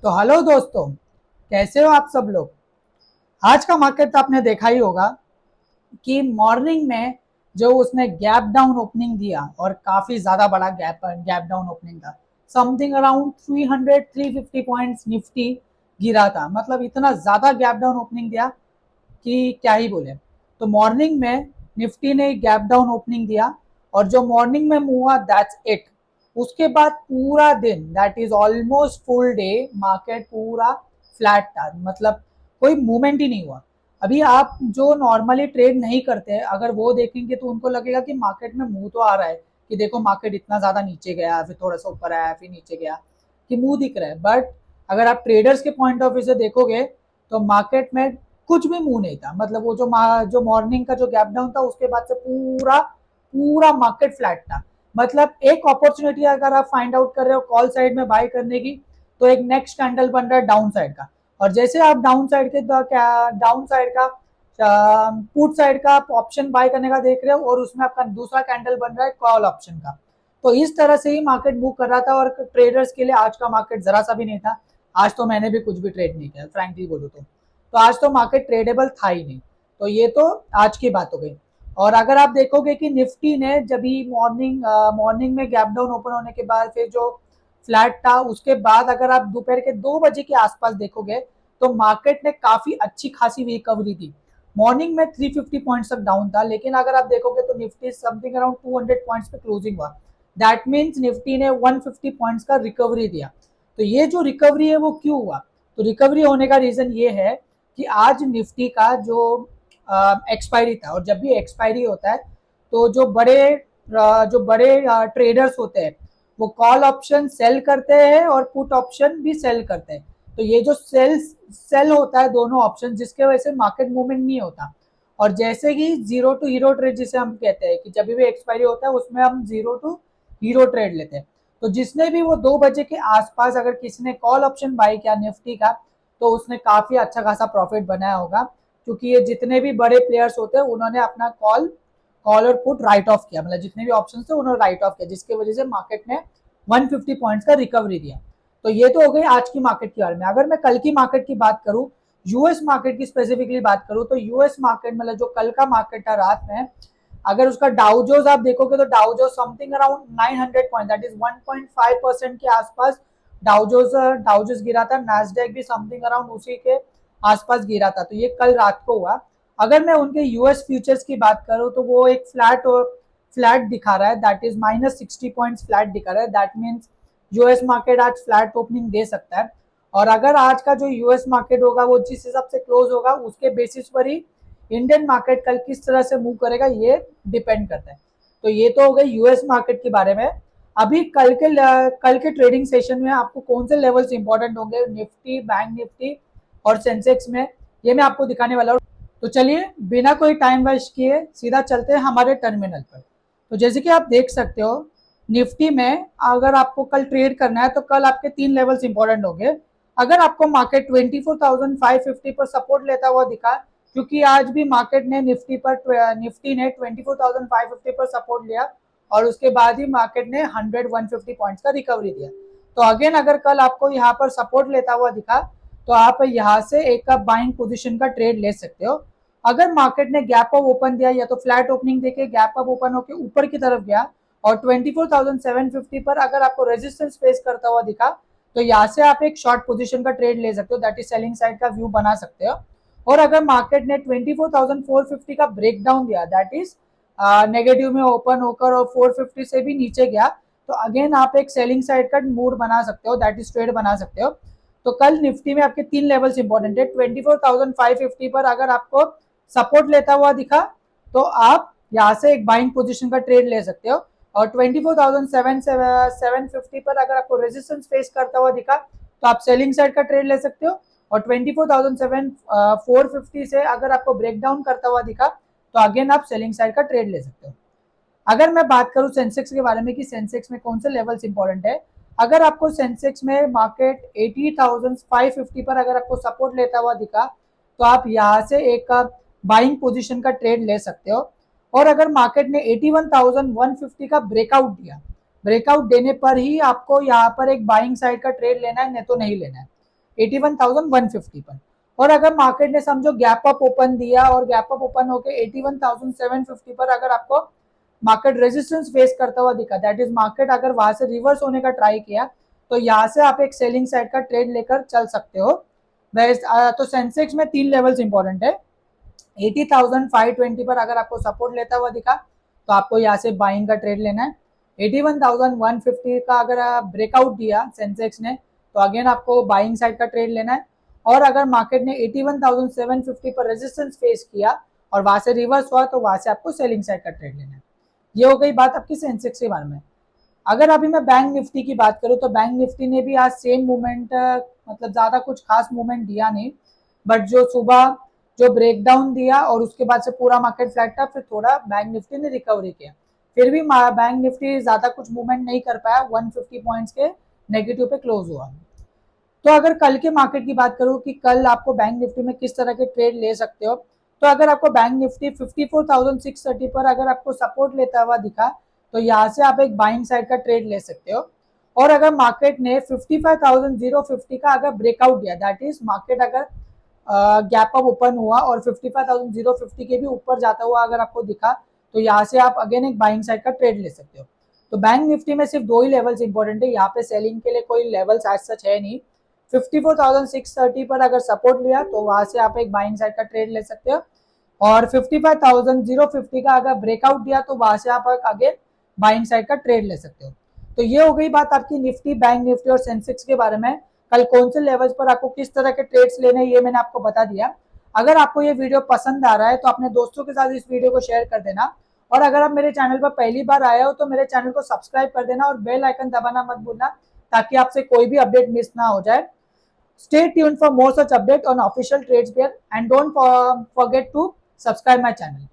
तो हेलो दोस्तों, कैसे हो आप सब लोग। आज का मार्केट तो आपने देखा ही होगा कि मॉर्निंग में जो उसने गैप डाउन ओपनिंग दिया और काफी ज्यादा बड़ा गैप गैप डाउन ओपनिंग था। समथिंग अराउंड 300 350 पॉइंट्स निफ्टी गिरा था। मतलब इतना ज्यादा गैप डाउन ओपनिंग दिया कि क्या ही बोले। तो मॉर्निंग में निफ्टी ने गैप डाउन ओपनिंग दिया और जो मॉर्निंग में मूव हुआ दैट्स इट। उसके बाद पूरा दिन that is almost full day market पूरा फ्लैट था। मतलब कोई मूवमेंट ही नहीं हुआ। अभी आप जो नॉर्मली ट्रेड नहीं करते हैं अगर वो देखेंगे तो उनको लगेगा कि मार्केट में मुंह तो आ रहा है कि देखो मार्केट इतना ज्यादा नीचे गया फिर थोड़ा सा ऊपर आया फिर नीचे गया, कि मुंह दिख रहा है। बट अगर आप ट्रेडर्स के पॉइंट ऑफ व्यू से देखोगे तो मार्केट में कुछ भी मुंह नहीं था। मतलब वो जो मॉर्निंग का जो गैप डाउन था उसके बाद से पूरा पूरा मार्केट फ्लैट था। मतलब एक अपॉर्चुनिटी अगर आप फाइंड आउट कर रहे हो कॉल साइड में बाय करने की, तो एक नेक्स्ट कैंडल बन रहा है डाउन साइड का। और जैसे आप डाउन साइड का पुट साइड का ऑप्शन बाय करने का देख रहे हो और उसमें आपका दूसरा कैंडल बन रहा है कॉल ऑप्शन का। तो इस तरह से ही मार्केट मूव कर रहा था और ट्रेडर्स के लिए आज का मार्केट जरा सा भी नहीं था। आज तो मैंने भी कुछ भी ट्रेड नहीं किया फ्रैंकली बोलूँ तो आज तो मार्केट ट्रेडेबल था ही नहीं। तो ये तो आज की बात हो गई। और अगर आप देखोगे कि निफ्टी ने जब भी मॉर्निंग में गैप डाउन ओपन होने के बाद फिर जो फ्लैट था उसके बाद अगर आप दोपहर के 2 बजे के आसपास देखोगे तो मार्केट ने काफी अच्छी खासी रिकवरी दी। मॉर्निंग में 350 पॉइंट्स तक डाउन था लेकिन अगर आप देखोगे तो निफ्टी समथिंग अराउंड 200 पॉइंट्स पे क्लोजिंग हुआ। दैट मीन्स निफ्टी ने 150 पॉइंट्स का रिकवरी दिया। तो ये जो रिकवरी है वो क्यों हुआ? तो रिकवरी होने का रीजन ये है कि आज निफ्टी का जो एक्सपायरी था और जब भी एक्सपायरी होता है तो जो बड़े ट्रेडर्स होते हैं वो कॉल ऑप्शन सेल करते हैं और पुट ऑप्शन भी सेल करते हैं। तो ये जो सेल होता है दोनों ऑप्शन जिसके वजह से मार्केट मूवमेंट नहीं होता। और जैसे कि जीरो टू हीरो ट्रेड जिसे हम कहते हैं कि जब भी एक्सपायरी होता है उसमें हम जीरो टू हीरो ट्रेड लेते हैं। तो जिसने भी वो 2 बजे के आसपास अगर किसी ने कॉल ऑप्शन बाय किया निफ्टी का तो उसने काफी अच्छा खासा प्रॉफिट बनाया होगा। क्योंकि ये जितने भी बड़े प्लेयर्स होते हैं उन्होंने अपना कॉल और पुट राइट ऑफ किया। मतलब जितने भी ऑप्शन थे उन्होंने राइट ऑफ किया जिसकी वजह से मार्केट ने 150 पॉइंट्स का रिकवरी दिया। तो ये तो हो गई आज की मार्केट के बारे में। अगर मैं कल की मार्केट की बात करूं, यूएस मार्केट की स्पेसिफिकली बात करूं तो यूएस मार्केट मतलब जो कल का मार्केट था रात में, अगर उसका डाउजोस आप देखोगे तो Dow Jones something around 900 point that is 1.5% के आसपास डाउजोस गिरा था। नैस्डैक भी समथिंग अराउंड उसी के आसपास गिरा था। तो ये कल रात को हुआ। अगर मैं उनके यूएस फ्यूचर्स की बात करूं तो वो एक फ्लैट दिखा रहा है दैट इज -60 पॉइंट्स फ्लैट दिखा रहा है। दैट मीन्स यूएस मार्केट आज फ्लैट ओपनिंग दे सकता है। और अगर आज का जो यूएस मार्केट होगा वो जिस हिसाब से क्लोज होगा उसके बेसिस पर ही इंडियन मार्केट कल किस तरह से मूव करेगा ये डिपेंड करता है। तो ये तो हो गई यूएस मार्केट के बारे में। अभी कल के ट्रेडिंग सेशन में आपको कौन से लेवल्स इंपॉर्टेंट होंगे निफ्टी बैंक निफ्टी और सेंसेक्स में, ये मैं आपको दिखाने वाला हूँ। तो चलिए बिना कोई टाइम वेस्ट किए सीधा चलते हैं हमारे टर्मिनल पर। तो जैसे कि आप देख सकते हो निफ्टी में अगर आपको कल ट्रेड करना है तो कल आपके 3 लेवल्स इंपॉर्टेंट होंगे। अगर आपको मार्केट 24,550 पर सपोर्ट लेता हुआ दिखा, क्योंकि आज भी मार्केट ने निफ्टी ने 24,550 पर सपोर्ट लिया और उसके बाद ही मार्केट ने 150 पॉइंट्स का रिकवरी दिया। तो अगेन अगर कल आपको यहाँ पर सपोर्ट लेता हुआ दिखा तो आप यहाँ से एक बाइंग पोजीशन का ट्रेड ले सकते हो। अगर मार्केट ने गैप अप ओपन दिया या तो फ्लैट ओपनिंग देके गैप अप ओपन होकर ऊपर की तरफ गया और 24,750 पर अगर आपको रेजिस्टेंस फेस करता हुआ दिखा तो यहाँ से आप एक शॉर्ट पोजीशन का ट्रेड ले सकते हो दैट इज सेलिंग साइड का व्यू बना सकते हो। और अगर मार्केट ने 24,450 का ब्रेक डाउन दिया दैट इज नेगेटिव में ओपन होकर और 450 से भी नीचे गया तो अगेन आप एक सेलिंग साइड का मूड बना सकते हो दैट इज ट्रेड बना सकते हो। तो कल निफ्टी में आपके 3 लेवल्स इंपॉर्टेंट है। 24,550 पर अगर आपको सपोर्ट लेता हुआ दिखा तो आप यहाँ से एक बाइंग पोजीशन का ट्रेड ले सकते हो। और 24,750 पर अगर आपको रेजिस्टेंस फेस करता हुआ दिखा तो आप सेलिंग साइड का ट्रेड ले सकते हो। और 24,450 से अगर आपको ब्रेक डाउन करता हुआ दिखा तो अगेन आप सेलिंग साइड का ट्रेड ले सकते हो। अगर मैं बात करूं सेंसेक्स के बारे में कि सेंसेक्स में कौन से लेवल्स इंपॉर्टेंट है, अगर आपको सेंसेक्स में मार्केट 80,550 पर अगर आपको सपोर्ट लेता हुआ दिखा तो आप यहाँ से एक बाइंग पोजीशन का ट्रेड ले सकते हो। और अगर मार्केट ने 81,150 का ब्रेकआउट दिया, ब्रेकआउट देने पर ही आपको यहाँ पर एक बाइंग साइड का ट्रेड लेना है नहीं तो नहीं लेना है। 81,150 पर। और अगर मार्केट ने समझो गैप अप ओपन दिया और गैप अप ओपन होके 81,750 पर अगर आपको मार्केट रेजिस्टेंस फेस करता हुआ दिखा, दैट इज मार्केट अगर वहां से रिवर्स होने का ट्राई किया, तो यहाँ से आप एक सेलिंग साइड का ट्रेड लेकर चल सकते हो। तो सेंसेक्स में 3 लेवल्स इंपॉर्टेंट है। 80,520 पर अगर आपको सपोर्ट लेता हुआ दिखा तो आपको यहाँ से बाइंग का ट्रेड लेना है। 81,150 का अगर ब्रेकआउट दिया सेंसेक्स ने तो अगेन आपको बाइंग साइड का ट्रेड लेना है। और अगर मार्केट ने 81,750 पर रेजिस्टेंस फेस किया और वहां से रिवर्स हुआ तो वहां से आपको सेलिंग साइड का ट्रेड लेना है। ये हो गई बात आपकी सेंसेक्स के बारे में। अगर अभी मैं बैंक निफ्टी की बात करूं तो बैंक निफ्टी ने भी आज सेम मूवमेंट, मतलब ज्यादा कुछ खास मूवमेंट दिया नहीं, बट जो सुबह जो ब्रेकडाउन दिया और उसके बाद से पूरा मार्केट फ्लैट था, फिर थोड़ा बैंक निफ्टी ने रिकवरी किया। फिर भी बैंक निफ्टी ज्यादा कुछ मूवमेंट नहीं कर पाया, 150 पॉइंट्स के नेगेटिव पे क्लोज हुआ। तो अगर कल के मार्केट की बात करूं कि कल आपको बैंक निफ्टी में किस तरह के ट्रेड ले सकते हो, तो अगर आपको बैंक निफ्टी 54,630 पर अगर आपको सपोर्ट लेता हुआ दिखा तो यहाँ से आप एक बाइंग साइड का ट्रेड ले सकते हो। और अगर मार्केट ने 55,050 का अगर ब्रेकआउट दिया, दैट इज मार्केट अगर गैप अप ओपन हुआ और 55,050 के भी ऊपर जाता हुआ अगर आपको दिखा तो यहाँ से आप अगेन एक बाइंग साइड का ट्रेड ले सकते हो। तो बैंक निफ्टी में सिर्फ 2 ही लेवल्स इंपॉर्टेंट है, यहाँ पे सेलिंग के लिए कोई लेवल्स एज सच है नहीं। 54,630 पर अगर सपोर्ट लिया तो वहां से आप एक बाइंग साइड का ट्रेड ले सकते हो। और 55,050 का अगर ब्रेकआउट दिया तो वहां से आप आगे बाइंग साइड का ट्रेड ले सकते हो। तो ये हो गई बात आपकी निफ्टी, बैंक निफ्टी और सेंसेक्स के बारे में। कल कौन से लेवल्स पर आपको किस तरह के ट्रेड्स लेने हैं ये मैंने आपको बता दिया। अगर आपको ये वीडियो पसंद आ रहा है तो अपने दोस्तों के साथ इस वीडियो को शेयर कर देना। और अगर आप मेरे चैनल पर पहली बार आए हो तो मेरे चैनल को सब्सक्राइब कर देना और बेल आइकन दबाना मत भूलना, ताकि आपसे कोई भी अपडेट मिस ना हो जाए। Stay tuned for more such updates on official trades pair and don't forget to subscribe my channel.